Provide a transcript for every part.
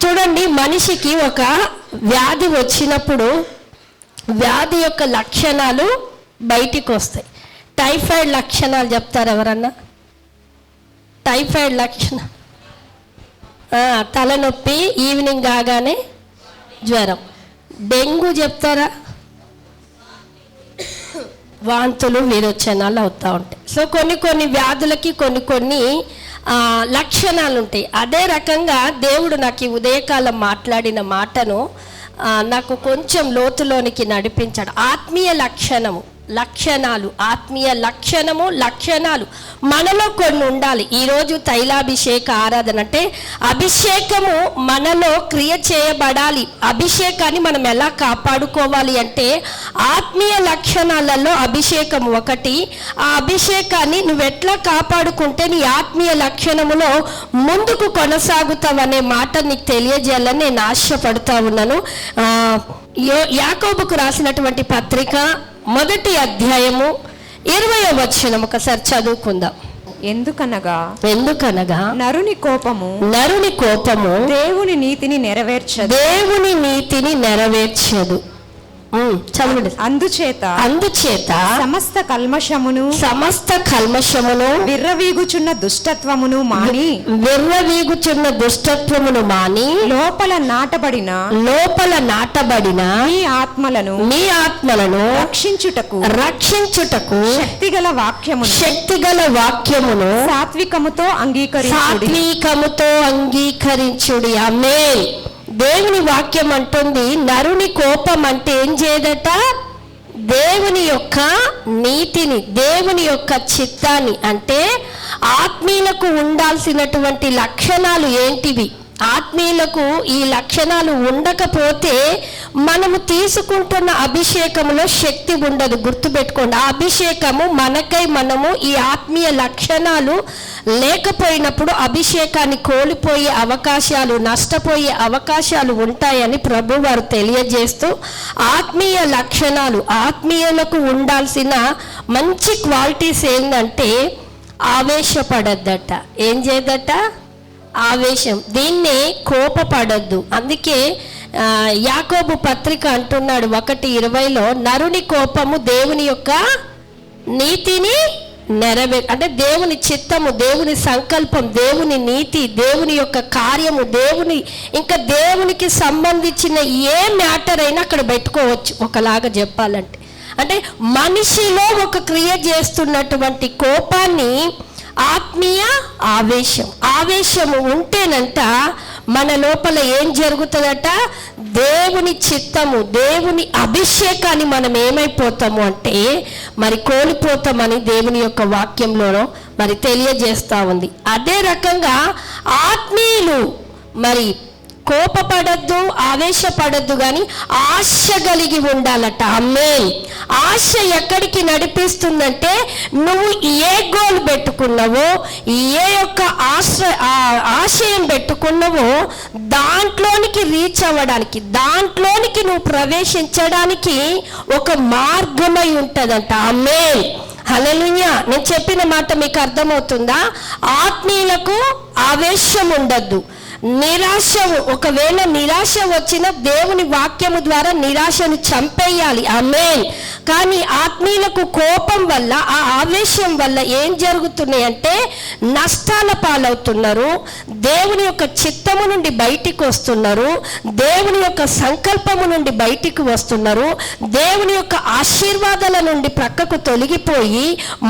చూడండి, మనిషికి ఒక వ్యాధి వచ్చినప్పుడు వ్యాధి యొక్క లక్షణాలు బయటికి వస్తాయి. టైఫాయిడ్ లక్షణాలు చెప్తారు ఎవరన్నా? టైఫాయిడ్ లక్షణం తలనొప్పి, ఈవినింగ్ కాగానే జ్వరం. డెంగ్యూ చెప్తారా? వాంతులు, విరోచనాలు అవుతూ ఉంటాయి. సో కొన్ని వ్యాధులకి కొన్ని లక్షణాలు ఉంటాయి. అదే రకంగా దేవుడు నాకు ఈ ఉదయకాలం మాట్లాడిన మాటను నాకు కొంచెం లోతులోనికి నడిపించాడు. ఆత్మీయ లక్షణాలు ఆత్మీయ లక్షణాలు మనలో కొన్ని ఉండాలి. ఈరోజు తైలాభిషేక ఆరాధన అంటే అభిషేకము మనలో క్రియ చేయబడాలి. అభిషేకాన్ని మనం ఎలా కాపాడుకోవాలి అంటే ఆత్మీయ లక్షణాలలో అభిషేకం ఒకటి. ఆ అభిషేకాన్ని నువ్వు ఎట్లా కాపాడుకుంటే నీ ఆత్మీయ లక్షణములో ముందుకు కొనసాగుతావనే మాట నీకు తెలియజేయాలని నేను ఆశపడుతూ ఉన్నాను. యాకోబుకు రాసినటువంటి పత్రిక 1వ అధ్యాయము 20వ వచనం ఒకసారి చదువుకుందాం. ఎందుకనగా నరుని కోపము దేవుని నీతిని నెరవేర్చదు. అందుచేత సమస్త కల్మషమును విర్రవీగుచున్న దుష్టత్వమును మాని లోపల నాటబడిన మీ ఆత్మలను రక్షించుటకు శక్తిగల వాక్యమును సాత్వికముతో అంగీకరించుడి. ఆమేన్. దేవుని వాక్యం అంటుంది, నరుని కోపం అంటే ఏం చేయదట? దేవుని యొక్క నీతిని, దేవుని యొక్క చిత్తాన్ని, అంటే ఆత్మీయులకు ఉండాల్సినటువంటి లక్షణాలు ఏంటివి? ఆత్మీయులకు ఈ లక్షణాలు ఉండకపోతే మనము తీసుకుంటున్న అభిషేకములో శక్తి ఉండదు. గుర్తుపెట్టుకోండి, ఆ అభిషేకము మనము ఈ ఆత్మీయ లక్షణాలు లేకపోయినప్పుడు అభిషేకాన్ని కోల్పోయే అవకాశాలు, నష్టపోయే అవకాశాలు ఉంటాయని ప్రభు వారు తెలియజేస్తూ, ఆత్మీయ లక్షణాలు, ఆత్మీయులకు ఉండాల్సిన మంచి క్వాలిటీస్ ఏంటంటే ఆవేశపడద్దట. ఏం చేయదట? ఆవేశం. దీన్నే కోపపడద్దు. అందుకే యాకోబు పత్రిక అంటున్నాడు 1:20లో, నరుని కోపము దేవుని యొక్క నీతిని అంటే దేవుని చిత్తము, దేవుని సంకల్పం, దేవుని నీతి, దేవుని యొక్క కార్యము, దేవునికి సంబంధించిన ఏ మ్యాటర్ అయినా అక్కడ పెట్టుకోవచ్చు. ఒకలాగా చెప్పాలంటే, అంటే మనిషిలో ఒక క్రియ చేస్తున్నటువంటి కోపాన్ని ఆత్మీయ ఆవేశము ఉంటేనంట మన లోపల ఏం జరుగుతుందట? దేవుని చిత్తము, దేవుని అభిషేకాన్ని మనం ఏమైపోతాము అంటే మరి కోల్పోతామని దేవుని యొక్క వాక్యంలో మరి తెలియజేస్తూ ఉంది. అదే రకంగా ఆత్మీయులు మరి కోపపడద్దు, ఆవేశపడద్దు, కానీ ఆశ కలిగి ఉండాలట. ఆమేన్. ఆశ ఎక్కడికి నడిపిస్తుందంటే, నువ్వు ఏ గోల్ పెట్టుకున్నావో, ఏ యొక్క ఆశయం పెట్టుకున్నావో దాంట్లోనికి రీచ్ అవ్వడానికి, దాంట్లోనికి నువ్వు ప్రవేశించడానికి ఒక మార్గమై ఉంటుందంట. ఆమేన్. హల్లెలూయా. నేను చెప్పిన మాట మీకు అర్థమవుతుందా? ఆత్మీయులకు ఆవేశం ఉండద్దు, ఒకవేళ నిరాశ వచ్చిన దేవుని వాక్యము ద్వారా నిరాశను చంపేయాలి. ఆమేన్. కానీ ఆత్మీయులకు కోపం వల్ల, ఆ ఆవేశం వల్ల ఏం జరుగుతున్నాయి అంటే నష్టాల పాలవుతున్నారు, దేవుని యొక్క చిత్తము నుండి బయటికి వస్తున్నారు, దేవుని యొక్క సంకల్పము నుండి బయటికి వస్తున్నారు, దేవుని యొక్క ఆశీర్వాదాల నుండి ప్రక్కకు తొలగిపోయి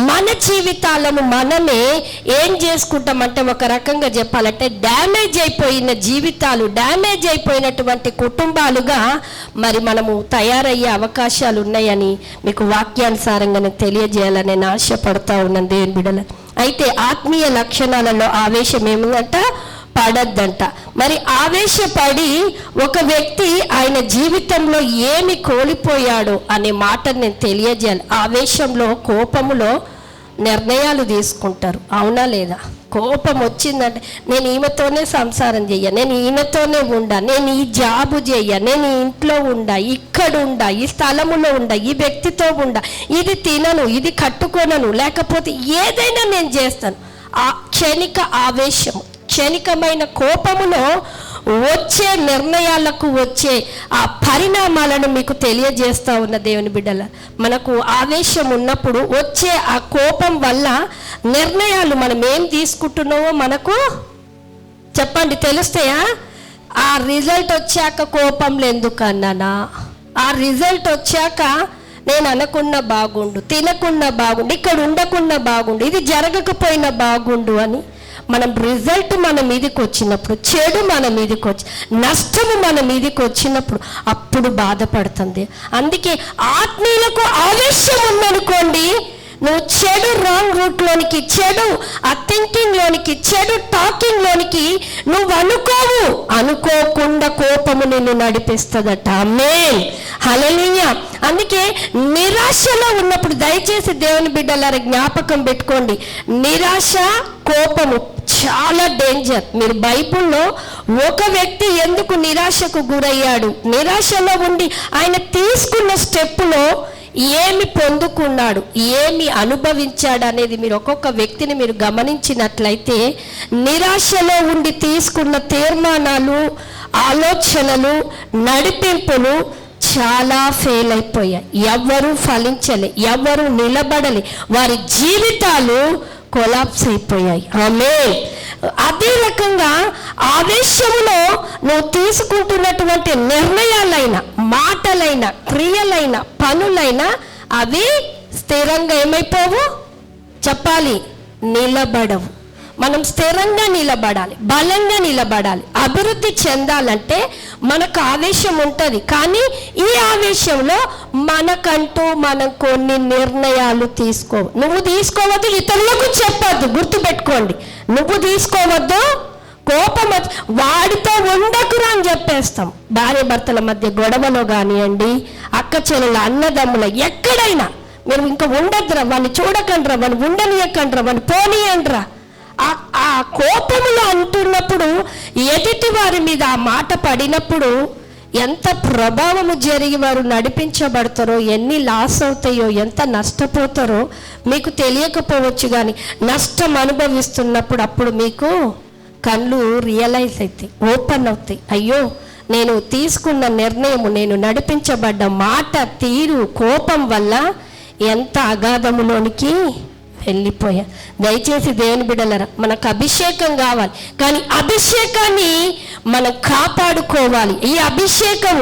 మన జీవితాలను మనమే ఏం చేసుకుంటామంటే, ఒక రకంగా చెప్పాలంటే డ్యామేజ్ అయిపోయిన జీవితాలు, డ్యామేజ్ అయిపోయినటువంటి కుటుంబాలుగా మరి మనము తయారయ్యే అవకాశాలు ఉన్నాయని మీకు వాక్యానుసారంగా తెలియజేయాలని నేను ఆశపడతా ఉన్నాను దేవుని బిడ్డల. అయితే ఆత్మీయ లక్షణాలలో ఆవేశం ఏమిందంట? పడద్దంట. మరి ఆవేశపడి ఒక వ్యక్తి ఆయన జీవితంలో ఏమి కోల్పోయాడో అనే మాటను నేను తెలియజేయాలి. ఆవేశంలో, కోపములో నిర్ణయాలు తీసుకుంటారు. అవునా లేదా? కోపం వచ్చిందంటే నేను ఈమెతోనే సంసారం చెయ్య, నేను ఈయనతోనే ఉండా, నేను ఈ జాబు చెయ్య, నేను ఈ ఇంట్లో ఉండా, ఇక్కడ ఉండా, ఈ స్థలములో ఉండా, ఈ వ్యక్తితో ఉండా, ఇది తినను, ఇది కట్టుకొనను, లేకపోతే ఏదైనా నేను చేస్తాను. ఆ క్షణిక ఆవేశం, క్షణికమైన కోపములో వచ్చే నిర్ణయాలకు వచ్చే ఆ పరిణామాలను మీకు తెలియజేస్తా ఉన్న దేవుని బిడ్డల. మనకు ఆవేశం ఉన్నప్పుడు వచ్చే ఆ కోపం వల్ల నిర్ణయాలు మనం ఏం తీసుకుంటున్నామో మనకు చెప్పండి తెలుస్తాయా? ఆ రిజల్ట్ వచ్చాక కోపంలో ఎందుకు అన్నానా, ఆ రిజల్ట్ వచ్చాక నేను అనకున్నా బాగుండు, తినకున్నా బాగుండు, ఇక్కడ ఉండకున్నా బాగుండు, ఇది జరగకపోయినా బాగుండు అని మనం రిజల్ట్ మన మీదకి వచ్చినప్పుడు, చెడు మన మీదకి వచ్చి, నష్టము మన మీదకి వచ్చినప్పుడు అప్పుడు బాధపడుతుంది. అందుకే ఆత్మీయులకు ఆవేశం ఉందనుకోండి, నువ్వు చెడు రాంగ్ రూట్లోనికి, చెడు ఆ థింకింగ్లోనికి, చెడు టాకింగ్లోనికి నువ్వు అనుకోకుండా కోపము నిన్ను నడిపిస్తుందట. ఆమేన్, హల్లెలూయా. అందుకే నిరాశలో ఉన్నప్పుడు దయచేసి దేవుని బిడ్డలారా జ్ఞాపకం పెట్టుకోండి, నిరాశ కోపము చాలా డేంజర్. మీరు బైబిల్లో ఒక వ్యక్తి ఎందుకు నిరాశకు గురయ్యాడు, నిరాశలో ఉండి ఆయన తీసుకున్న స్టెప్పులో ఏమి పొందుకున్నాడు, ఏమి అనుభవించాడు అనేది మీరు ఒక్కొక్క వ్యక్తిని మీరు గమనించినట్లయితే నిరాశలో ఉండి తీసుకున్న తీర్మానాలు, ఆలోచనలు, నడిపింపులు చాలా ఫెయిల్ అయిపోయాయి. ఎవరు ఫలించలే, ఎవరు నిలబడలే, వారి జీవితాలు కొలాప్స్ అయిపోయాయి. ఆమేన్. అదే రకంగా ఆవేశంలో నువ్వు తీసుకుంటున్నటువంటి నిర్ణయాలైనా, మాటలైనా, క్రియలైనా, పనులైనా అవి స్థిరంగా ఏమైపోవు చెప్పాలి, నిలబడవు. మనం స్థిరంగా నిలబడాలి, బలంగా నిలబడాలి. అభివృద్ధి చెందాలంటే మనకు ఆవేశం ఉంటుంది, కానీ ఈ ఆవేశంలో మనకంటూ మనం కొన్ని నిర్ణయాలు నువ్వు తీసుకోవద్దు, ఇతరులకు చెప్పొద్దు. గుర్తుపెట్టుకోండి, నువ్వు తీసుకోవద్దు. కోపం వాడితో ఉండకురా అని చెప్పేస్తాం. భార్య భర్తల మధ్య గొడవలో కానివ్వండి, అక్క చెల్లెల, అన్నదమ్ముల, ఎక్కడైనా మీరు ఇంకా ఉండద్దురా, వాడిని చూడకండ్రా, వాడిని ఉండనియకండ్రా, వాడిని పోనీయండ్రా. ఆ కోపములో అంటున్నప్పుడు ఎదుటి వారి మీద ఆ మాట పడినప్పుడు ఎంత ప్రభావము జరిగి వారు నడిపించబడతారో, ఎన్ని లాస్ అవుతాయో, ఎంత నష్టపోతారో మీకు తెలియకపోవచ్చు. కానీ నష్టం అనుభవిస్తున్నప్పుడు అప్పుడు మీకు కళ్ళు రియలైజ్ అవుతాయి, ఓపెన్ అవుతాయి. అయ్యో, నేను తీసుకున్న నిర్ణయము, నేను నడిపించబడ్డ మాట తీరు, కోపం వల్ల ఎంత అగాధములోనికి వెళ్ళిపోయా. దయచేసి దేవుని బిడ్డలారా, మనకు అభిషేకం కావాలి, కానీ అభిషేకాన్ని మనం కాపాడుకోవాలి. ఈ అభిషేకం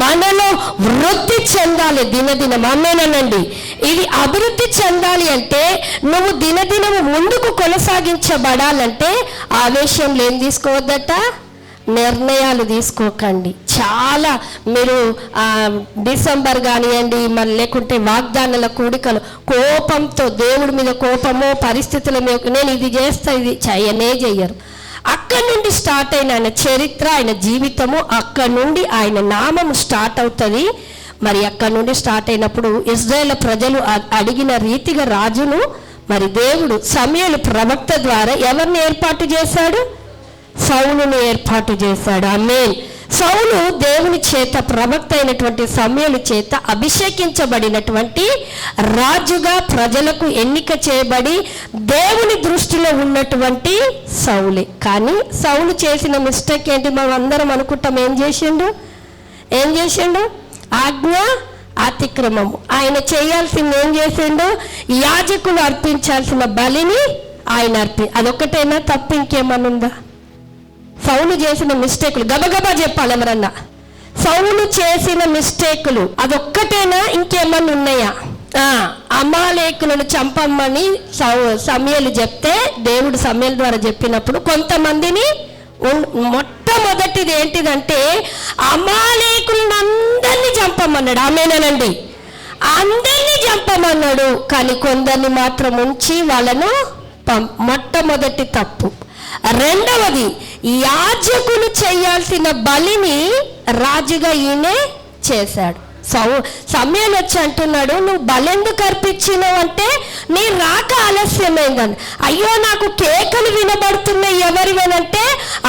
మనలో వృద్ధి చెందాలి దినదినం. ఆమేనండి. ఇది అభివృద్ధి చెందాలి అంటే, నువ్వు దినదినము ముందుకు కొనసాగించబడాలంటే ఆవేశంలో ఏం తీసుకోవద్దట, నిర్ణయాలు తీసుకోకండి. చాలా మీరు డిసెంబర్ కానివ్వండి, మరి లేకుంటే వాగ్దానాల కూడికలు కోపంతో, దేవుడి మీద కోపమో, పరిస్థితుల మీద నేను ఇది చేస్తా, ఇది చెయ్యరు. అక్కడి నుండి స్టార్ట్ అయిన ఆయన చరిత్ర, ఆయన జీవితము, అక్కడి నుండి ఆయన నామము స్టార్ట్ అవుతుంది. మరి అక్కడి నుండి స్టార్ట్ అయినప్పుడు ఇశ్రాయేలు ప్రజలు అడిగిన రీతిగా రాజును మరి దేవుడు సమూయేలు ప్రవక్త ద్వారా ఎవరిని ఏర్పాటు చేశాడు? సౌలును ఏర్పాటు చేశాడు. ఆమేన్. సౌలు దేవుని చేత, ప్రవక్త అయినటువంటి సమూయేలు చేత అభిషేకించబడినటువంటి రాజుగా ప్రజలకు ఎన్నిక చేయబడి దేవుని దృష్టిలో ఉన్నటువంటి సౌలే. కానీ సౌలు చేసిన మిస్టేక్ ఏంటి? మనం అందరం అనుకుంటాం, ఏం చేసిండు? ఆజ్ఞ అతిక్రమము. ఆయన చేయాల్సింది ఏం చేసిండు? యాజకులు అర్పించాల్సిన బలిని ఆయన అదొక్కటైనా తప్పు, ఇంకేమన్నా ఉందా? సౌలు చేసిన మిస్టేకులు గబగబా చెప్పాలి ఎవరన్నా. సౌలు చేసిన మిస్టేకులు అదొక్కటేనా, ఇంకేమన్నా ఉన్నాయా? అమాలేకులను చంపమ్మని సమూయేలు చెప్తే, దేవుడు సమూయేలు ద్వారా చెప్పినప్పుడు కొంతమందిని, మొట్టమొదటిది ఏంటిదంటే అమాలేకులను అందరినీ చంపమన్నాడు. ఆమేనండి. అందరినీ చంపమన్నాడు, కానీ కొందరిని మాత్రం ఉంచి వాళ్ళను మొట్టమొదటి తప్పు. రెండవది, యాజకులు చేయాల్సిన బలిని రాజుగా ఈయనే చేశాడు. సమూయేలు వచ్చి అంటున్నాడు, నువ్వు బలెందుకు అర్పించినావు అంటే, నీ రాక ఆలస్యమైందని. అయ్యో, నాకు కేకలు వినబడుతున్నాయి. ఎవరివనంటే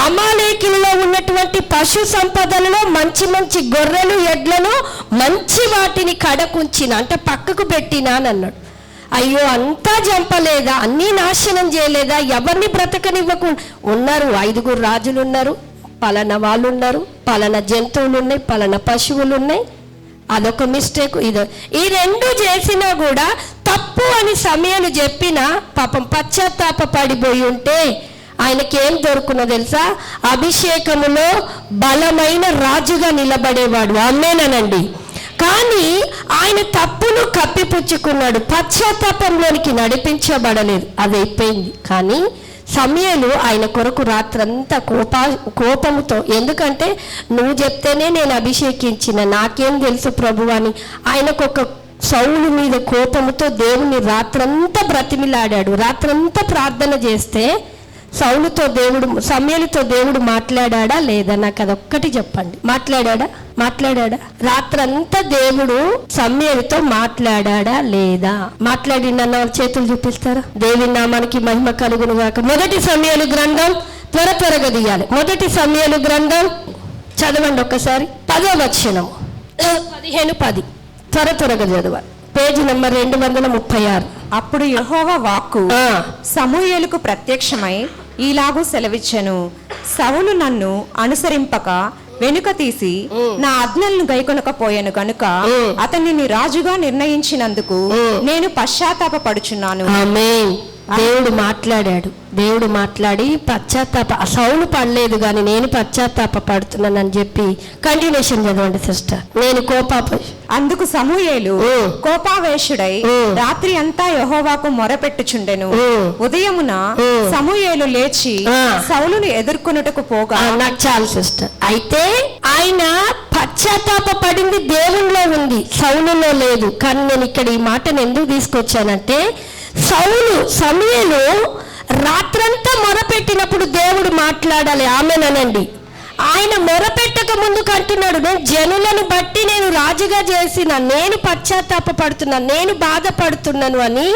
అమాలేకులలో ఉన్నటువంటి పశు సంపదలలో మంచి మంచి గొర్రెలు, ఎడ్లను, మంచి వాటిని కడకుంచిన, అంటే పక్కకు పెట్టినా అని అన్నాడు. అయ్యో, అంతా చంపలేదా? అన్నీ నాశనం చేయలేదా? ఎవరిని బ్రతకనివ్వకుండా ఉన్నారు? 5 రాజులు ఉన్నారు, పలానా వాళ్ళు ఉన్నారు, పలానా జంతువులు ఉన్నాయి, పలానా పశువులు ఉన్నాయి, అదొక మిస్టేక్, ఈ రెండు చేసినా కూడా తప్పు అని సమయాలు చెప్పినా పాపం పశ్చాత్తాప పడిపోయి ఉంటే ఆయనకేం దొరుకునో తెలుసా? అభిషేకములో బలమైన రాజుగా నిలబడేవాడు. ఆమేనండి. కానీ ఆయన తప్పును కప్పిపుచ్చుకున్నాడు, పశ్చాత్తాపంలోనికి నడిపించబడలేదు, అది అయిపోయింది. కానీ సమయలు ఆయన కొరకు రాత్రంతా కోపముతో, ఎందుకంటే నువ్వు చెప్తేనే నేను అభిషేకించిన, నాకేం తెలుసు ప్రభు అని ఆయనకు ఒక సౌలు మీద కోపముతో దేవుని రాత్రంతా బ్రతిమిలాడాడు. రాత్రంతా ప్రార్థన చేస్తే సమయలుతో దేవుడు మాట్లాడా లేదా? నాకు అదొక్కటి చెప్పండి. మాట్లాడా? రాత్రంతా దేవుడు సమయలుతో మాట్లాడా లేదా? మాట్లాడిన చేతులు చూపిస్తారా? దేవుని నామానికి మహిమ కలుగును గాక. మొదటి సమయలు గ్రంథం త్వరగా తీయాలి. మొదటి సమయలు గ్రంథం చదవండి ఒకసారి, 10వ వచనము, 15:10. త్వరగా చదవాలి. Page number 236. అప్పుడు యెహోవా వాక్కు సమూయేలుకు ప్రత్యక్షమై ఈలాగు సెలవిచ్చెను, సౌలు నన్ను అనుసరింపక వెనుక తీసి నా ఆజ్ఞలను గైకొనకపోయాను కనుక అతనిని రాజుగా నిర్ణయించినందుకు నేను పశ్చాత్తాపపడుచున్నాను. ఆమేన్. దేవుడు మాట్లాడి సౌలు పడలేదు కానీ నేను పశ్చాత్తాప పడుతున్నానని చెప్పి కంటిన్యూషన్ చదవండి సిస్టర్. నేను అందుకు సమూయేలు కోపావేశుడై రాత్రి అంతా యెహోవాకు మొరపెట్టుచుండెను. ఉదయమున సమూయేలు లేచి సౌలును ఎదుర్కొనుటకు పోగా, నాకు చాలు సిస్టర్. అయితే ఆయన పశ్చాత్తాప పడింది దేవునిలో ఉంది, సౌలులో లేదు. కానీ నేను ఇక్కడ ఈ మాటను ఎందుకు తీసుకొచ్చానంటే, సమయలు రాత్రంతా మొరపెట్టినప్పుడు దేవుడు మాట్లాడాలి. ఆమేనండి. ఆయన మొరపెట్టక ముందుకు అంటున్నాడు, నేను జనులను బట్టి నేను రాజుగా చేసిన, నేను పశ్చాత్తాప పడుతున్నాను, నేను బాధపడుతున్నాను అని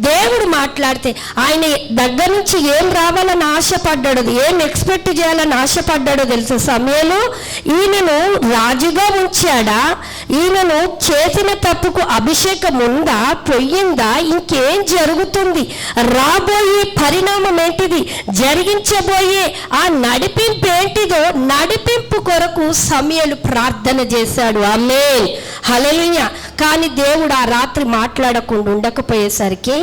దేవుడు మాట్లాడితే ఆయన దగ్గర నుంచి ఏం రావాలని ఆశపడ్డాడు, ఏం ఎక్స్పెక్ట్ చేయాలని ఆశపడ్డాడో తెలుసు. సమయంలో ఈయనను రాజుగా ఉంచాడా? ఈయనను చేసిన తప్పుకు అభిషేకం ఉందా, పొయ్యిందా, ఇంకేం జరుగుతుంది, రాబోయే పరిణామం ఏంటిది, జరిగించబోయే ఆ నడిపింపు ఏంటిదో, నడిపింపు కొరకు సమయలు ప్రార్థన చేశాడు. ఆమేన్, హల్లెలూయా. కానీ దేవుడు ఆ రాత్రి మాట్లాడకుండా ఉండకపోయేసరికి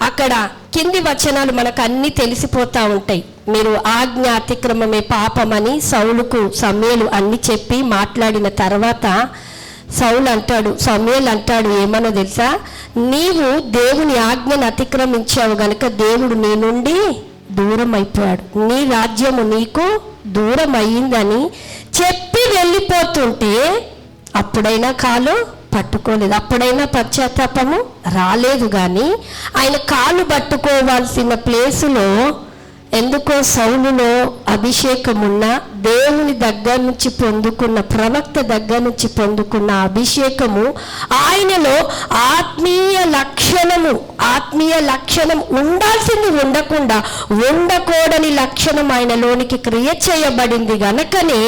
అక్కడ కింది వచనాలు మనకు అన్ని తెలిసిపోతా ఉంటాయి. మీరు ఆజ్ఞ అతిక్రమమే పాపమని సౌలుకు సమయలు అన్ని చెప్పి మాట్లాడిన తర్వాత సమయలు అంటాడు ఏమనో తెలుసా? నీవు దేవుని ఆజ్ఞను అతిక్రమించావు గనుక దేవుడు నీ నుండి దూరం అయిపోయాడు, నీ రాజ్యము నీకు దూరం అయ్యిందని చెప్పి వెళ్ళిపోతుంటే అప్పుడైనా కాలు పట్టుకోలేదు, అప్పుడైనా పశ్చాత్తాపము రాలేదు. కానీ ఆయన కాలు పట్టుకోవాల్సిన ప్లేసులో ఎందుకో సౌలులో అభిషేకమున్న, దేవుని దగ్గర నుంచి పొందుకున్న, ప్రవక్త దగ్గర నుంచి పొందుకున్న అభిషేకము ఆయనలో ఆత్మీయ లక్షణం ఉండాల్సింది ఉండకుండా ఉండకూడని లక్షణం ఆయనలోనికి క్రియ చేయబడింది గనకనే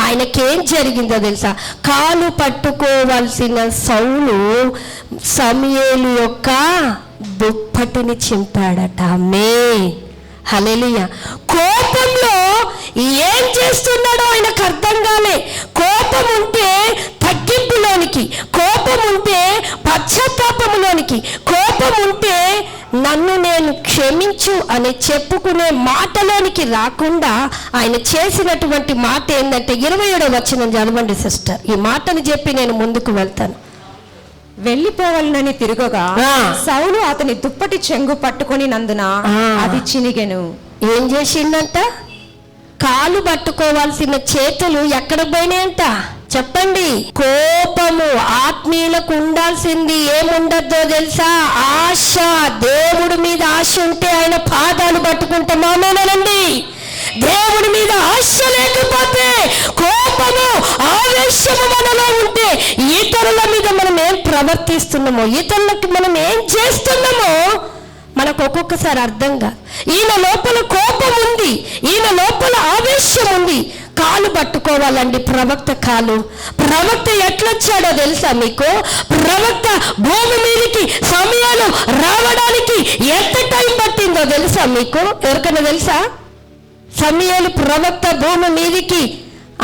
ఆయనకేం జరిగిందో తెలుసా? కాలు పట్టుకోవాల్సిన సౌలు సమూయేలు యొక్క దుప్పటిని చింపాడట. ఆమేన్, హల్లెలూయా. కోపంలో ఏం చేస్తున్నాడో ఆయనకు అర్థం కాలే. కోపం ఉంటే తగ్గింపులోనికి, కోపం ఉంటే పశ్చాత్తాపంలోనికి, కోపం ఉంటే నన్ను నేను క్షమించు అని చెప్పుకునే మాటలోనికి రాకుండా ఆయన చేసినటువంటి మాట ఏంటంటే 27వ వచనం చదవండి సిస్టర్. ఈ మాటను చెప్పి నేను ముందుకు వెళ్తాను. వెళ్ళిపోవాలని తిరుగగా సౌలు అతని దుప్పటి చెంగు పట్టుకొని నందున అది చినిగెను. ఏం చేసిండంట? కాలు పట్టుకోవాల్సిన చేతులు ఎక్కడ పోయినాయంట చెప్పండి? కోపము. ఆత్మీయులకు ఉండాల్సింది ఏముండద్దో తెలుసా? ఆశ. దేవుడి మీద ఆశ ఉంటే ఆయన పాదాలు పట్టుకుంటాం. ఆమేనండి. దేవుడి మీద ఆశ లేకపోతే, కోపము ఆవేశము మనలో ఉంటే, ఇతరుల మీద మనం ఏం ప్రవర్తిస్తున్నామో, ఇతరులకు మనం ఏం చేస్తున్నామో మనకు ఒక్కొక్కసారి అర్థం కాదు. ఈయన లోపల కోపం ఉంది, ఈయన లోపల ఆవేశం ఉంది. కాలు పట్టుకోవాలండి ప్రవక్త కాలు. ప్రవక్త ఎట్లొచ్చాడో తెలుసా మీకు? ప్రవక్త భూమి మీదకి సమయాలు రావడానికి ఎంత టైం పట్టిందో తెలుసా మీకు? ఎవరికైనా తెలుసా? సమూయేలు ప్రవక్త భూమి మీదికి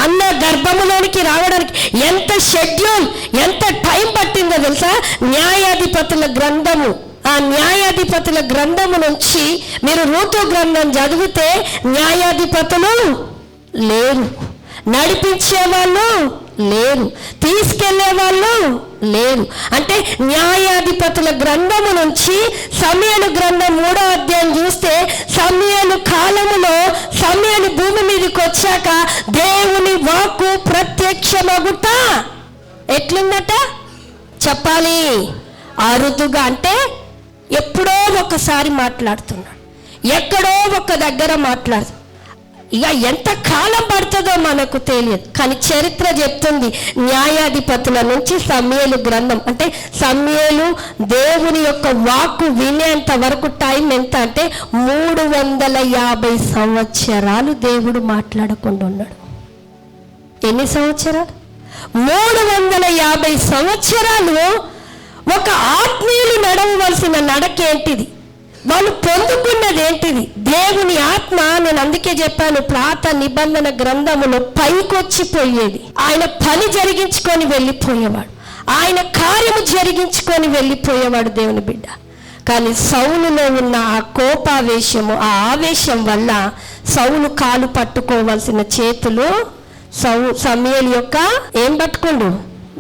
అన్న గర్భములోనికి రావడానికి ఎంత షెడ్యూల్, ఎంత టైం పట్టిందో తెలుసా? న్యాయాధిపతుల గ్రంథము, ఆ న్యాయాధిపతుల గ్రంథము నుంచి మీరు రూతు గ్రంథం చదివితే న్యాయాధిపతులు లేరు, నడిపించే వాళ్ళు లేరు, తీసుకెళ్లే వాళ్ళు లేరు. అంటే న్యాయాధిపతుల గ్రంథము నుంచి సమూయేలు గ్రంథం 3వ అధ్యాయం చూస్తే సమూయేలు కాలములో సమూయేలు భూమి మీదకి వచ్చాక దేవుని వాక్కు ప్రత్యక్షమగుట ఎట్లుందట చెప్పాలి? అరుదుగా, అంటే ఎప్పుడో ఒకసారి మాట్లాడుతున్నాడు, ఎక్కడో ఒక దగ్గర మాట్లాడుతున్నాడు. ఇక ఎంత కాలం పడుతుందో మనకు తెలియదు, కానీ చరిత్ర చెప్తుంది న్యాయాధిపతుల నుంచి సమూయేలు గ్రంథం, అంటే సమూయేలు దేవుని యొక్క వాక్కు వినేంత వరకు టైం ఎంత అంటే 350 సంవత్సరాలు దేవుడు మాట్లాడకుండా ఉన్నాడు. ఎన్ని సంవత్సరాలు? 350 సంవత్సరాలు. ఒక ఆత్మీయులు నడవవలసిన నడకేంటిది, వాళ్ళు పొందుకున్నది ఏంటిది? దేవుని ఆత్మ. నేను అందుకే చెప్పాను, పాత నిబంధన గ్రంథములో పైకొచ్చిపోయేది. ఆయన పని జరిగించుకొని వెళ్ళిపోయేవాడు, ఆయన కార్యము జరిగించుకొని వెళ్ళిపోయేవాడు దేవుని బిడ్డ. కానీ సౌలులో ఉన్న ఆ కోపావేశము, ఆ ఆవేశం వల్ల సౌలు కాలు పట్టుకోవాల్సిన చేతులు సమూయేలు యొక్క ఏం పట్టుకోండు?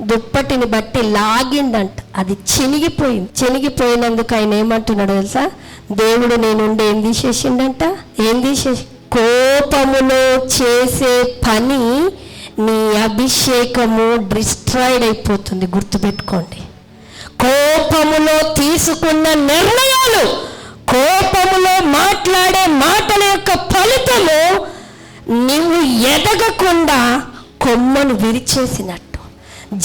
దుప్పటిని బట్టి లాగిండంట, అది చినిగిపోయింది. చినిగిపోయినందుకు ఆయన ఏమంటున్నాడు తెలుసా? దేవుడు నేనుండి ఏం తీసేసిండంట? ఏం తీసేసి? కోపములో చేసే పని నీ అభిషేకము డిస్ట్రాయిడ్ అయిపోతుంది. గుర్తుపెట్టుకోండి, కోపములో తీసుకున్న నిర్ణయాలు, కోపములో మాట్లాడే మాటల యొక్క ఫలితము నువ్వు ఎదగకుండా కొమ్మను విరిచేసినట్టు,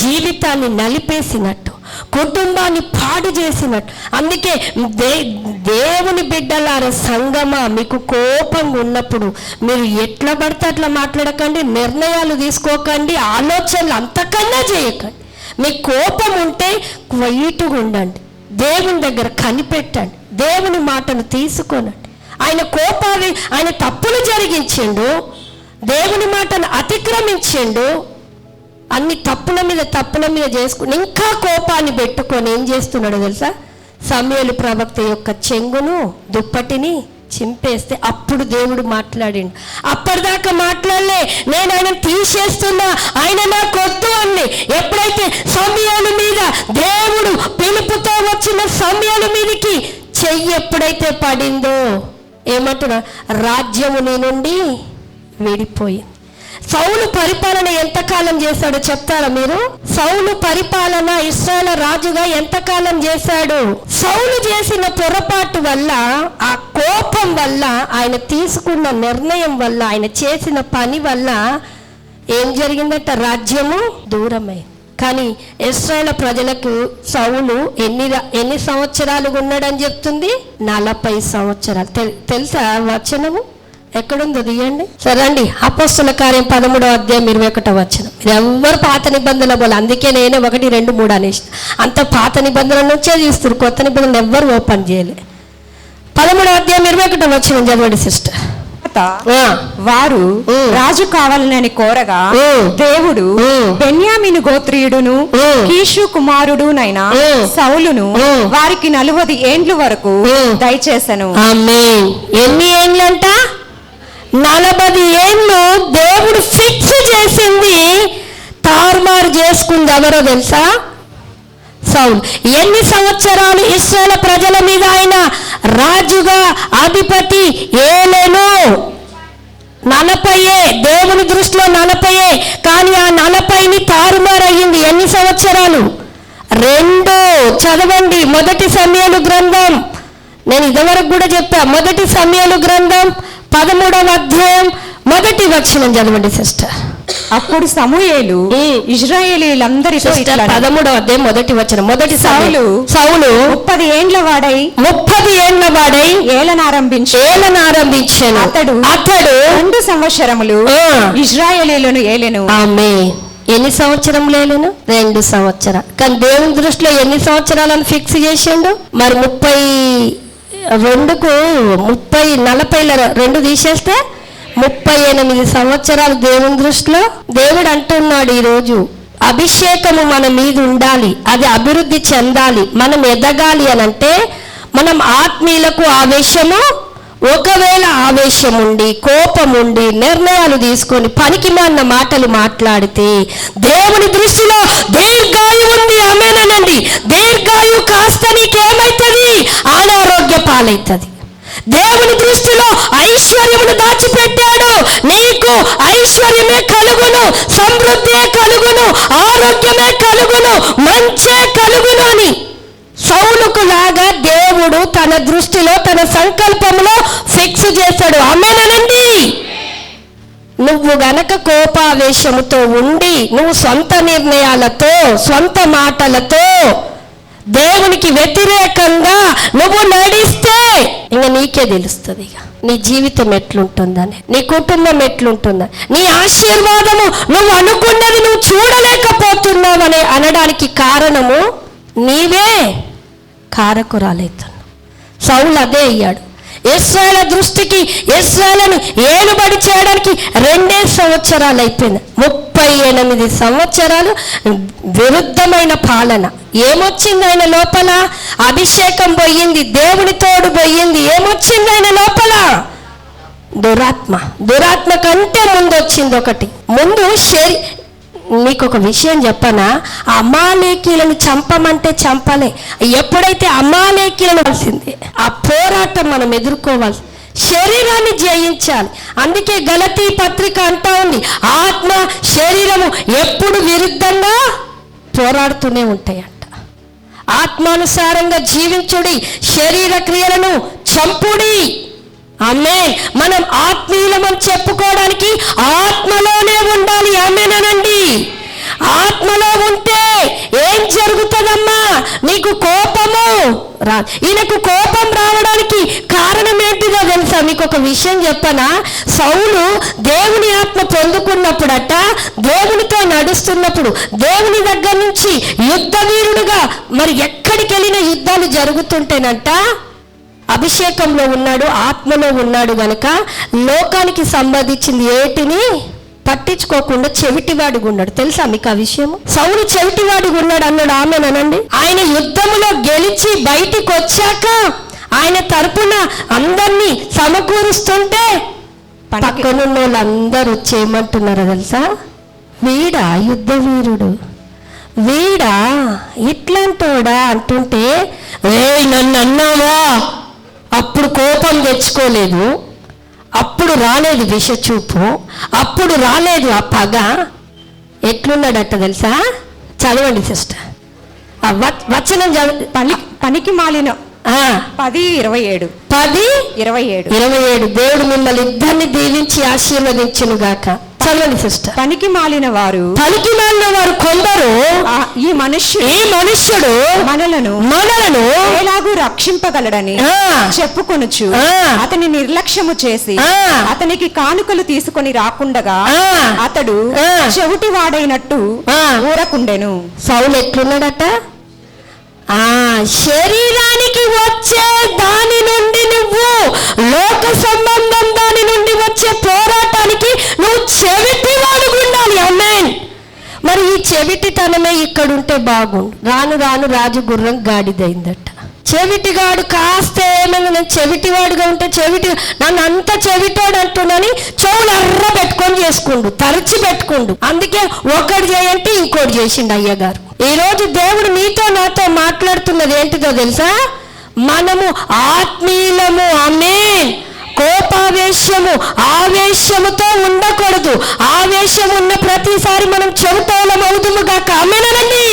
జీవితాన్ని నలిపేసినట్టు, కుటుంబాన్ని పాడు చేసినట్టు. అందుకే దేవుని బిడ్డలార సంగమా, మీకు కోపంగా ఉన్నప్పుడు మీరు ఎట్లా పడితే అట్లా మాట్లాడకండి, నిర్ణయాలు తీసుకోకండి, ఆలోచనలు అంతకన్నా చేయకండి. మీకు కోపం ఉంటే క్వైట్గా ఉండండి, దేవుని దగ్గర కనిపెట్టండి, దేవుని మాటను తీసుకోనండి. ఆయన కోపాన్ని, ఆయన తప్పులు జరిగించిండు, దేవుని మాటను అతిక్రమించిండు, అన్ని తప్పుల మీద చేసుకుని ఇంకా కోపాన్ని పెట్టుకొని ఏం చేస్తున్నాడో తెలుసా? సమూయేలు ప్రవక్త యొక్క చెంగును దుప్పటిని చింపేస్తే అప్పుడు దేవుడు మాట్లాడిండు. అప్పటిదాకా మాట్లాడలే, నేను ఆయన తీసేస్తున్నా, ఆయన నాకు వద్దు అని. ఎప్పుడైతే సమూయేలు మీద దేవుడు పిలుపుతో వచ్చిన సమూయేలు మీదకి చెయ్యి ఎప్పుడైతే పడిందో ఏమంటున్నా? రాజ్యము నీ నుండి విడిపోయింది. సౌలు పరిపాలన ఎంతకాలం చేశాడో చెప్తారా మీరు? సౌలు పరిపాలన ఇశ్రాయేలు రాజుగా ఎంతకాలం చేశాడు? సౌలు చేసిన పొరపాటు వల్ల, ఆ కోపం వల్ల, ఆయన తీసుకున్న నిర్ణయం వల్ల, ఆయన చేసిన పని వల్ల ఏం జరిగిందట? రాజ్యము దూరమైంది. కానీ ఇశ్రాయేలు ప్రజలకు సౌలు ఎన్ని సంవత్సరాలు ఉన్నాడని చెప్తుంది? 40 సంవత్సరాలు. తెలుసా వచనము? ఎక్కడుందో తీయండి. సరే అండి, అపోస్తల కార్యం 13వ అధ్యాయం 21వ వచనం. మీరు ఎవ్వరు పాత నిబంధనల పోలే, అందుకే నేనే 1, 2, 3 అనేసి. అంత పాత నిబంధనల నుంచే చూస్తారు, కొత్త నిబంధనలు ఎవ్వరు ఓపెన్ చేయలే. 13వ అధ్యాయం 21వ వచనం చదవండి సిస్టర్. వారు రాజు కావాలని కోరగా దేవుడు బెన్యామీను గోత్రీయుడును కీషు కుమారుడునైన సౌలును వారికి 40 ఏండ్ల వరకు దయచేసెను. ఆమేన్. ఎన్ని ఏండ్లంట? 40 ఏండ్లు దేవుడు ఫిక్స్ చేసింది. తారుమారు చేసుకుంది ఎవరో తెలుసా? సౌలు. ఎన్ని సంవత్సరాలు ఇశ్రాయేలు ప్రజల మీద ఆయన రాజుగా అధిపతి ఏలేను? 40. దేవుని దృష్టిలో 40. కానీ ఆ 40ని తారుమారు అయ్యింది. ఎన్ని సంవత్సరాలు? 2. చదవండి మొదటి సమూయేలు గ్రంథం. నేను ఇదివరకు కూడా చెప్పా. మొదటి సమూయేలు గ్రంథం 13వ అధ్యాయం 1వ వచనం చదవండి సిస్టర్. అప్పుడు సమూయేలు ఇశ్రాయేలీయులందరితో 13వ అధ్యాయం 1వ వచనం. మొదటి సౌలు 30 ఏండ్ల వాడై ఏలనారంభించాను. అతడు 2 సంవత్సరములు ఇశ్రాయేలీయులను ఏలెను. ఆమేన్. ఎన్ని సంవత్సరములు ఏలెను? 2 సంవత్సరాలు. కానీ దేవుని దృష్టిలో ఎన్ని సంవత్సరాలను ఫిక్స్ చేసిండు? మరి 32కు 30 40 2 తీసేస్తే 38 సంవత్సరాలు దేవుని దృష్టిలో. దేవుడు అంటున్నాడు ఈరోజు అభిషేకము మన మీద ఉండాలి, అది అభివృద్ధి చెందాలి, మనం ఎదగాలి అని అంటే మనం ఆత్మీయులకు ఆవేశము, ఒకవేళ ఆవేశం ఉండి కోపం ఉండి నిర్ణయాలు తీసుకొని పనికిమాలిన మాటలు మాట్లాడితే దేవుని దృష్టిలో దీర్ఘాయు ఉంది. ఆమేనండి. దీర్ఘాయు కాస్త నీకేమైతుంది? అనారోగ్య పాలైతుంది. దేవుని దృష్టిలో ఐశ్వర్యమును దాచిపెట్టాడు. నీకు ఐశ్వర్యమే కలుగును, సమృద్ధే కలుగును, ఆరోగ్యమే కలుగును, మంచే కలుగును అని సౌలుకు లాగా దేవుడు తన దృష్టిలో తన సంకల్పంలో ఫిక్స్ చేశాడు. ఆమేనండి. నువ్వు గనక కోపావేశముతో ఉండి నువ్వు సొంత నిర్ణయాలతో సొంత మాటలతో దేవునికి వ్యతిరేకంగా నువ్వు నడిస్తే ఇంక నీకే తెలుస్తుంది ఇక నీ జీవితం ఎట్లుంటుందని, నీ కుటుంబం ఎట్లుంటుందని, నీ ఆశీర్వాదము నువ్వు అనుకున్నది నువ్వు చూడలేకపోతున్నావని అనడానికి కారణము నీవే కారకురాలవుతున్నావు. సౌలు అదే అయ్యాడు. ఇశ్రాయేలు దృష్టికి ఇశ్రాయేలును ఏలుబడి చేయడానికి 2 సంవత్సరాలు అయిపోయింది. 38 సంవత్సరాలు విరుద్ధమైన పాలన. ఏమొచ్చింది ఆయన లోపల? అభిషేకం పోయింది, దేవుని తోడు పోయింది. ఏమొచ్చింది ఆయన లోపల? దురాత్మ. దురాత్మ కంటే ముందు వచ్చింది ఒకటి. ముందు మీకు ఒక విషయం చెప్పనా, అమాలేకీలను చంపమంటే చంపలే. ఎప్పుడైతే అమాలేకీలను కలిసింది ఆ పోరాటం మనం ఎదుర్కోవాలి, శరీరాన్ని జయించాలి. అందుకే గలతీ పత్రిక అంటా ఉంది, ఆత్మ శరీరము ఎప్పుడు విరుద్ధంగా పోరాడుతూనే ఉంటాయంట. ఆత్మానుసారంగా జీవించుడి, శరీర క్రియలను చంపుడి. ఆమేన్. మనం ఆత్మీయులమని చెప్పుకోవడానికి ఆత్మలోనే ఉండాలి. ఆమేనండి. ఆత్మలో ఉంటే ఏం జరుగుతుందమ్మా? నీకు కోపము రా. ఈయనకు కోపం రావడానికి కారణం ఏంటిదో తెలుసా? మీకు ఒక విషయం చెప్పనా? సౌలు దేవుని ఆత్మ పొందుకున్నప్పుడట, దేవునితో నడుస్తున్నప్పుడు దేవుని దగ్గర నుంచి యుద్ధ వీరుడుగా మరి ఎక్కడికి వెళ్ళిన యుద్ధాలు జరుగుతుంటేనంట అభిషేకంలో ఉన్నాడు, ఆత్మలో ఉన్నాడు గనక లోకానికి సంబంధించింది ఏటిని పట్టించుకోకుండా చెవిటివాడిగా ఉన్నాడు. తెలుసా మీకు ఆ విషయం? సౌలు చెవిటివాడిగా ఉన్నాడు అన్నాడు. ఆమేనండి. ఆయన యుద్ధములో గెలిచి బయటికి వచ్చాక ఆయన తరపున అందరినీ సమకూరుస్తుంటే పక్కనున్న వాళ్ళందరూ వచ్చేయమంటున్నారు తెలుసా? వీడా యుద్ధ వీరుడు, వీడా ఇట్లాంటోడా అంటుంటే, నన్ను అన్నావా? అప్పుడు కోపం తెచ్చుకోలేదు, అప్పుడు రాలేదు విషచూపు, అప్పుడు రాలేదు ఆ పగ. ఎట్లున్నాడట తెలుసా? చదవండి సిస్టర్, వచనం చదవండి. పనికి మాలిన 10:27 దేవుడు మిమ్మల్ని ఇద్దరిని దీవించి ఆశీర్వదించును గాక. చదవండి సిస్టర్. పనికి మాలిన వారు కొందరు ఈ మనుష్యుడు మనలను ఎలాగూ రక్షింపగలడని చెప్పుకొనుచు అతని నిర్లక్ష్యము చేసి అతనికి కానుకలు తీసుకొని రాకుండగా అతడు చెవిటి వాడైనట్టు ఊరకుండెను. సౌలు ఎట్లున్నాడట? శరీరానికి వచ్చే దాని నుండి నువ్వు, లోక సంబంధం దాని నుండి వచ్చే పోరాటానికి నువ్వు చెవిటివాడుగా ఉండాలి. ఆమేన్. మరి ఈ చెవిటితనమే ఇక్కడుంటే బాగుండు. రాను రాను రాజు గుర్రం గాడిదైందట. చెవిటిగాడు కాస్త ఏమైనా నేను చెవిటివాడుగా ఉంటే నన్ను అంత చెవిటోడు అంటున్నాని చెవులు ఎర్ర పెట్టుకొని చేసుకుండు, తరచి పెట్టుకుండు. అందుకే ఒకటి చేయంటే ఇంకోటి చేసిండు అయ్యగారు. ఈరోజు దేవుడు నీతో నాతో మాట్లాడుతున్నది ఏంటిదో తెలుసా? మనము ఆత్మీయులము. ఆమేన్. కోపావేశము ఆవేశముతో ఉండకూడదు. ఆవేశం ఉన్న ప్రతిసారి మనం చెవిటోళ్ళం అవుదుముగా. ఆమేనండి.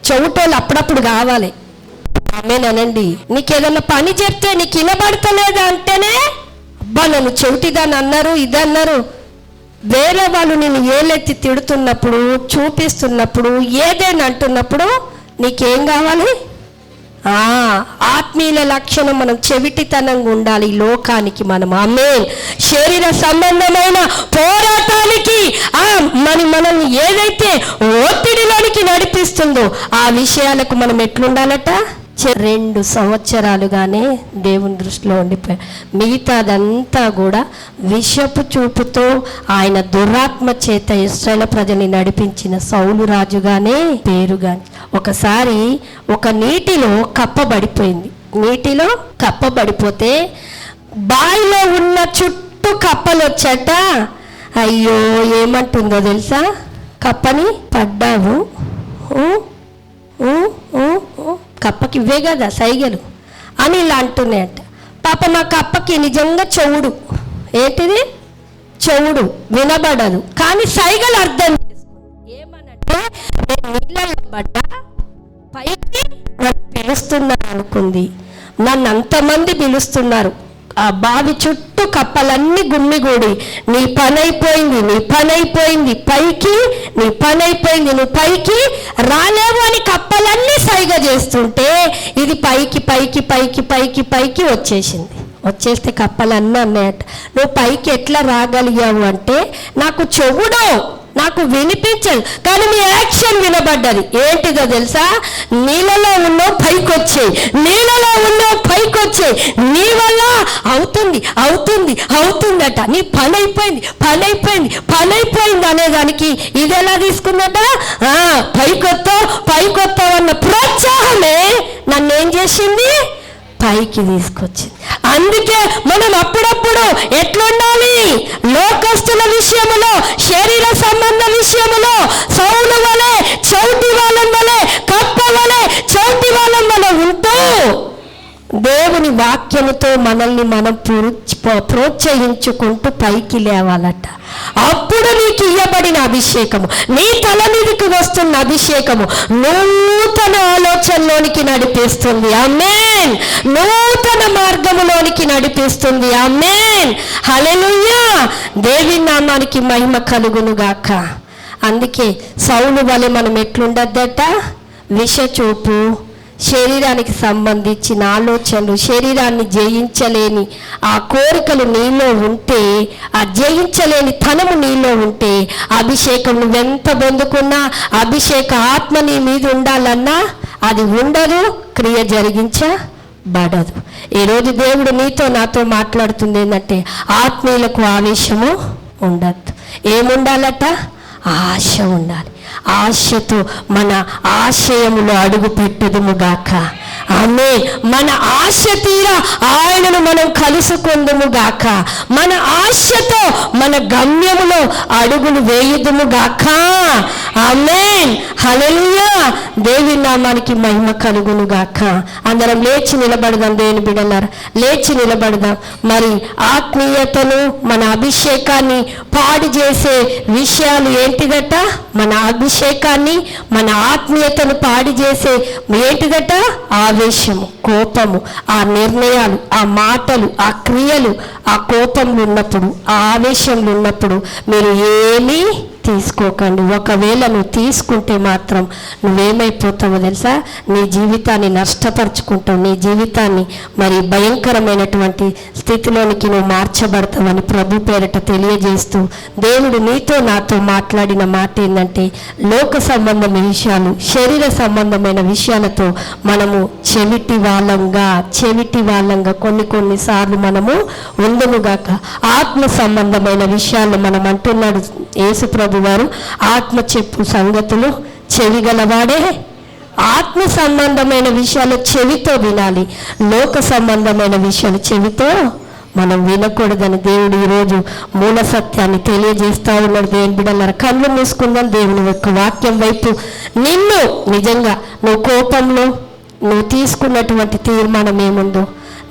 చెవిటోళ్ళు అప్పుడప్పుడు కావాలి. ఆమేనండి. నీకేదన్నా పని చెప్తే నీకు వినబడతలేదా అంటేనే అబ్బా నన్ను చెవిటిదాన్ని అన్నారు, ఇదన్నారు. వేరే వాళ్ళు నేను ఏలెత్తి తిడుతున్నప్పుడు, చూపిస్తున్నప్పుడు, ఏదైనా అంటున్నప్పుడు నీకేం కావాలి? ఆత్మీయుల లక్షణం మనం చెవిటితనంగా ఉండాలి లోకానికి మనం. ఆమేన్. శరీర సంబంధమైన పోరాటానికి మనల్ని ఏదైతే ఒత్తిడిలోనికి నడిపిస్తుందో ఆ విషయాలకు మనం ఎట్లుండాలట? 2 సంవత్సరాలుగానే దేవుని దృష్టిలో ఉండిపోయాడు. మిగతాదంతా కూడా విషపు చూపుతో ఆయన దురాత్మ చేత ఇశ్రాయేలు ప్రజల్ని నడిపించిన సౌలు రాజుగానే పేరుగాని. ఒకసారి ఒక నీటిలో కప్పబడిపోయింది. నీటిలో కప్పబడిపోతే బావిలో ఉన్న చుట్టూ కప్పలు వచ్చాట. అయ్యో ఏమంటుందో తెలుసా? కప్పని పడ్డావు, కప్పకి ఇవే కదా సైగలు అని ఇలా అంటున్నాయట. పాప మా కప్పకి నిజంగా చెవుడు, ఏంటిది చెవుడు, వినబడదు, కానీ సైగలు అర్థం చేసుకుంది. ఏమనంటే నేను నీళ్ళలో పడ్డా, పైకి నన్ను పిలుస్తున్నారు అనుకుంది. నన్ను అంతమంది పిలుస్తున్నారు. ఆ బావి చుట్టూ కప్పలన్నీ గుమ్మిగూడి నీ పని అయిపోయింది, నీ పని అయిపోయింది, పైకి నీ పని అయిపోయింది, నువ్వు పైకి రాలేవు అని కప్పలన్నీ సైగ చేస్తుంటే ఇది పైకి పైకి పైకి పైకి పైకి వచ్చేసింది. వచ్చేస్తే కప్పలన్నీ అన్నాయట, నువ్వు పైకి ఎట్లా రాగలిగావు అంటే నాకు చెవుడు, నాకు వినిపించదు, కానీ నీ యాక్షన్ వినబడ్డది. ఏంటిదో తెలుసా? నీళ్ళలో ఉన్నావు పైకి వచ్చాయి, నీళ్ళలో ఉన్నావు పైకి వచ్చాయి, నీ వల్ల అవుతుంది అవుతుంది అవుతుందట, నీ పని అయిపోయింది పని అయిపోయింది పని అయిపోయింది అనేదానికి ఇది ఎలా తీసుకుందట? పైకొత్తావు అన్న ప్రోత్సాహమే నన్ను ఏం చేసింది? పైకి తీసుకొచ్చింది. అందుకే మనం అప్పుడప్పుడు ఎట్లుండాలి? లోకస్తుల విషయములో, శరీర సంబంధ విషయములో సౌలు వలె, చౌటి వాళ్ళం వలె, కప్ప వలె, చౌటి వాళ్ళం వలె ఉంటూ దేవుని వాక్యముతో మనల్ని మనం ప్రోత్సహించుకుంటూ పైకి లేవాలట. అప్పుడు నీకు ఇవ్వబడిన అభిషేకము, నీ తల మీదకి వస్తున్న అభిషేకము నూతన ఆలోచనలోనికి నడిపిస్తుంది. ఆమేన్. నూతన మార్గములోనికి నడిపిస్తుంది. ఆమేన్. హల్లెలూయా. దేవుని నామానికి మహిమ కలుగును గాక. అందుకే సౌలు వలె మనం ఎట్లుండద్దట? విషచూపు, శరీరానికి సంబంధించిన ఆలోచనలు, శరీరాన్ని జయించలేని ఆ కోరికలు నీలో ఉంటే, ఆ జయించలేని తనము నీలో ఉంటే, అభిషేకం నువ్వెంత పొందుకున్నా, అభిషేక ఆత్మ నీ మీద ఉండాలన్నా అది ఉండదు, క్రియ జరిగించబడదు. ఈరోజు దేవుడు నీతో నాతో మాట్లాడుతుంది ఏంటంటే, ఆత్మీయులకు ఆవేశము ఉండద్దు. ఏముండాలట? ఆశ ఉండాలి. ఆశతో మన ఆశయములో అడుగు పెట్టుదుముగాక. ఆమేన్. మన ఆశ తీరా ఆయనను మనం కలుసుకుందుముగాక. మన ఆశతో మన గమ్యములో అడుగులు వేయుదుముగాక. ఆమేన్. హల్లెలూయా. దేవుని నామానికి మహిమ కలుగునుగాక. అందరం లేచి నిలబడదాం. దేవుని బిడ్డలారా, లేచి నిలబడదాం. మరి ఆత్మీయతను, మన అభిషేకాన్ని పాడు చేసే విషయాలు ఏంటిదట? మన అభిషేకాన్ని, మన ఆత్మీయతను పాడు చేసే ఏంటిదట? ఆవేశము, కోపము, ఆ నిర్ణయాలు, ఆ మాటలు, ఆ క్రియలు. ఆ కోపంలో ఉన్నప్పుడు, ఆ ఆవేశంలో ఉన్నప్పుడు మీరు ఏమీ తీసుకోకండి. ఒకవేళ నువ్వు తీసుకుంటే మాత్రం నువ్వేమైపోతావో తెలుసా? నీ జీవితాన్ని నష్టపరుచుకుంటావు. నీ జీవితాన్ని మరి భయంకరమైనటువంటి స్థితిలోనికి నువ్వు మార్చబడతావని ప్రభు పేరట తెలియజేస్తూ, దేవుడు నీతో నాతో మాట్లాడిన మాట ఏంటంటే, లోక సంబంధమైన విషయాలు, శరీర సంబంధమైన విషయాలతో మనము చెవిటి వాళ్ళంగా కొన్నిసార్లు మనము ఉందముగాక. ఆత్మ సంబంధమైన విషయాలు మనం అంటున్నాడు యేసు ప్రభు వారు, ఆత్మ చెప్పు సంగతులు చెవిగలవాడే. ఆత్మ సంబంధమైన విషయాలు చెవితో వినాలి, లోక సంబంధమైన విషయాలు చెవితో మనం వినకూడదని దేవుడు ఈరోజు మూల సత్యాన్ని తెలియజేస్తా ఉన్నాడు. దేవుని బిడ్డలారా, కళ్ళు మూసుకుందాం. దేవుని యొక్క వాక్యం వైపు నిన్ను నిజంగా నువ్వు కోపంలో నువ్వు తీసుకున్నటువంటి తీర్మానం ఏముందో,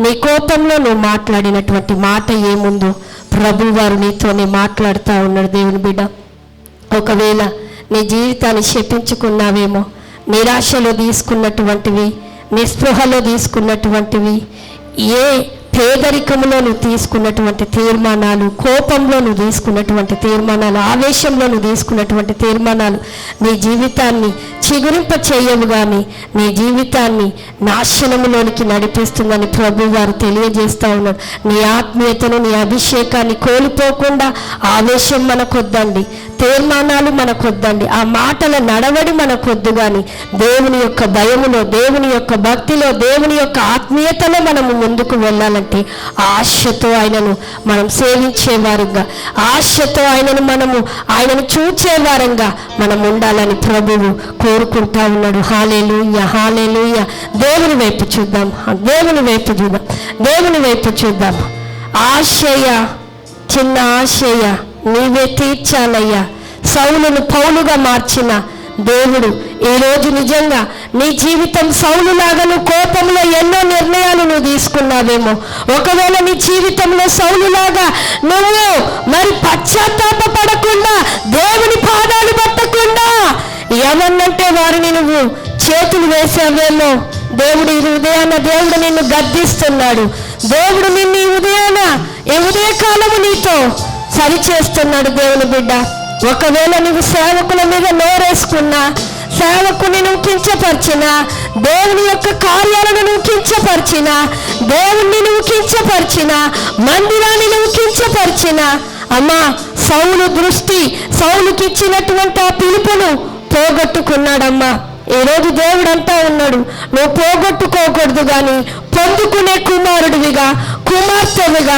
నీ కోపంలో నువ్వు మాట్లాడినటువంటి మాట ఏముందో ప్రభు వారు నీతోనే మాట్లాడుతూ ఉన్నాడు. దేవుని బిడ్డ, ఒకవేళ నీ జీవితాన్ని శపించుకున్నావేమో, నిరాశలో తీసుకున్నటువంటివి, నిస్పృహలో తీసుకున్నటువంటివి, ఏ పేదరికంలో నువ్వు తీసుకున్నటువంటి తీర్మానాలు, కోపంలో నువ్వు తీసుకున్నటువంటి తీర్మానాలు, ఆవేశంలో నువ్వు తీసుకున్నటువంటి తీర్మానాలు నీ జీవితాన్ని చిగురింప చేయవు కానీ నీ జీవితాన్ని నాశనములోనికి నడిపిస్తుందని ప్రభు వారు తెలియజేస్తూ ఉన్నారు. నీ ఆత్మీయతను, నీ అభిషేకాన్ని కోల్పోకుండా ఆవేశం మనకొద్దండి, తీర్మానాలు మనకొద్దండి, ఆ మాటల నడవడి మనకొద్దు కానీ దేవుని యొక్క భయములో, దేవుని యొక్క భక్తిలో, దేవుని యొక్క ఆత్మీయతలో మనము ముందుకు వెళ్ళాలంటే ఆశతో ఆయనను మనం సేవించేవారుగా, ఆశతో ఆయనను చూచేవారంగా మనం ఉండాలని ప్రభువు కోరుకుంటా ఉన్నాడు. హల్లెలూయా, హల్లెలూయా. దేవుని వైపు చూద్దాం, దేవుని వైపు చూద్దాం, దేవుని వైపు చూద్దాం. ఆశయ, చిన్న ఆశయ నీవే తీర్చాలయ్యా. సౌలును పౌలుగా మార్చిన దేవుడు ఈరోజు నిజంగా నీ జీవితం సౌలులాగా నువ్వు కోపంలో ఎన్నో నిర్ణయాలు నువ్వు తీసుకున్నావేమో. ఒకవేళ నీ జీవితంలో సౌలులాగా నువ్వు మరి పశ్చాత్తాపపడకుండా, దేవుని పాదాలు పట్టకుండా ఏమన్నంటే వారిని నువ్వు చేతులు వేసావేమో. దేవుడు ఈ ఉదయాన దేవుడు నిన్ను గద్దిస్తున్నాడు. దేవుడు నిన్ను ఈ ఉదయకాలము నీతో సరిచేస్తున్నాడు. దేవుని బిడ్డ, ఒకవేళ నువ్వు సేవకుల మీద నోరేసుకున్నా, సేవకుని నువ్వు కించపరిచినా, దేవుని యొక్క కార్యాలను నువ్వు కించపరిచినా, దేవుణ్ణి నువ్వు కించపరిచినా, మందిరాన్ని నువ్వు కించపరిచినా, అమ్మా సౌలు సౌలుకి ఇచ్చినటువంటి ఆ పిలుపును పోగొట్టుకున్నాడమ్మా. ఈరోజు దేవుడు అంటా ఉన్నాడు, నువ్వు పోగొట్టుకోకూడదు కానీ పొందుకునే కుమారుడివిగా, కుమార్తెవిగా,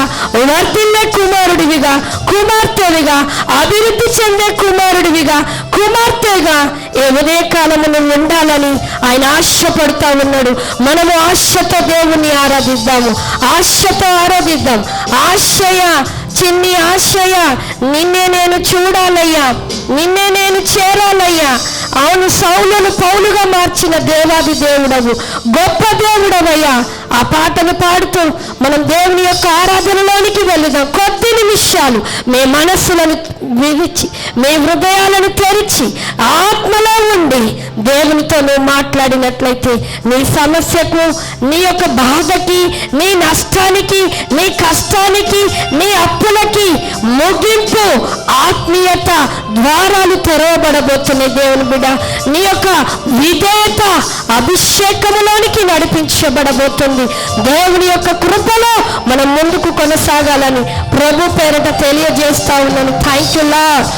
వర్ధిల్లే కుమారుడివిగా, కుమార్తెవిగా, అభివృద్ధి చెందే కుమారుడివిగా, కుమార్తెగా ఏ ఉదయకాలము నువ్వు ఉండాలని ఆయన ఆశపడుతూ ఉన్నాడు. మనము ఆశతో దేవుణ్ణి ఆరాధిద్దాము, ఆశతో ఆరాధిద్దాం. ఆశయ, చిన్ని ఆశయ, నిన్నే నేను చూడాలయ్యా, నిన్నే నేను చేరాలయ్యా. అవును, సౌలును పౌలుగా మార్చిన దేవాది దేవుడవు, గొప్ప దేవుడవయ్యా. ఆ పాటను పాడుతూ మనం దేవుని యొక్క ఆరాధనలోనికి వెళుదాం. కొద్ది నిమిషాలు మీ మనస్సులను విరిచి, మీ హృదయాలను తెరిచి, ఆత్మలో ఉండి దేవునితో నువ్వు మాట్లాడినట్లయితే నీ సమస్యకు, నీ యొక్క బాధకి, నీ నష్టానికి, నీ కష్టానికి, నీ అప్పులకి ముగింపు, ఆత్మీయత ద్వారాలు తెరవబడబోతున్నాయి. దేవుని బిడ్డ, నీ యొక్క విధేయత అభిషేకములోనికి నడిపించబడబోతుంది. దేవుని యొక్క కృపలో మనం ముందుకు కొనసాగాలని ప్రభు పేరట తెలియజేస్తా ఉన్నాను. Thank you lord.